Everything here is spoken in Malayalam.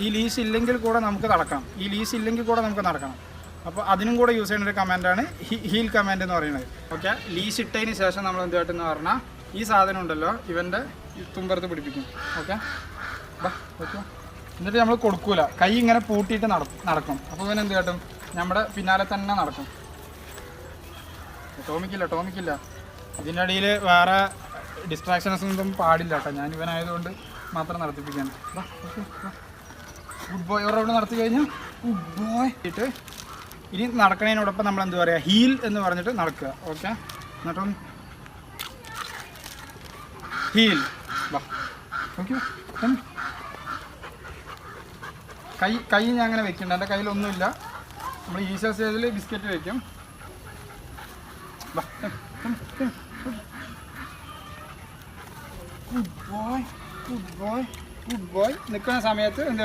ഈ ലീസ് ഇല്ലെങ്കിൽ കൂടെ നമുക്ക് നടക്കണം. അപ്പോൾ അതിനും കൂടെ യൂസ് ചെയ്യുന്ന ഒരു കമാൻഡാണ് ഹീൽ കമാൻഡ് എന്ന് പറയുന്നത്. ഓക്കെ, ലീസ് ഇട്ടതിന് ശേഷം നമ്മൾ എന്ത് കാട്ടുമെന്ന് പറഞ്ഞാൽ ഈ സാധനം ഉണ്ടല്ലോ ഇവൻ്റെ തുമ്പറത്ത് പിടിപ്പിക്കും. ഓക്കെ, ഓക്കെ, എന്നിട്ട് നമ്മൾ കൊടുക്കൂല, കൈ ഇങ്ങനെ പൂട്ടിയിട്ട് നടക്കും. അപ്പോൾ ഇവൻ എന്ത് കാട്ടും, നമ്മുടെ പിന്നാലെ തന്നെ നടക്കും. ടോമിക്കില്ല. ഇതിൻ്റെ ഇടയിൽ വേറെ ഡിസ്ട്രാക്ഷൻസ് ഒന്നും പാടില്ല കേട്ടോ. ഞാൻ ഇവനായതുകൊണ്ട് മാത്രം നടത്തിപ്പിക്കുകയാണ്. ഗുഡ് ബോയ് അവിടെ നടത്തി കഴിഞ്ഞാൽ ഗുഡ് ബോയ് ഇട്ട് ഇനി നടക്കണതിനോടൊപ്പം നമ്മൾ എന്താ പറയുക, ഹീൽ എന്ന് പറഞ്ഞിട്ട് നടക്കുക. ഓക്കെ, എന്നിട്ടും ഹീൽ. ഓക്കെ, കൈ ഞാൻ അങ്ങനെ വെക്കുന്നുണ്ട്. എൻ്റെ കയ്യിലൊന്നുമില്ല. നമ്മൾ ഈസൽ സ്റ്റേജിൽ ബിസ്ക്കറ്റ് വെക്കും. ഗുഡ് ബോയ് നിൽക്കുന്ന സമയത്ത് എന്താ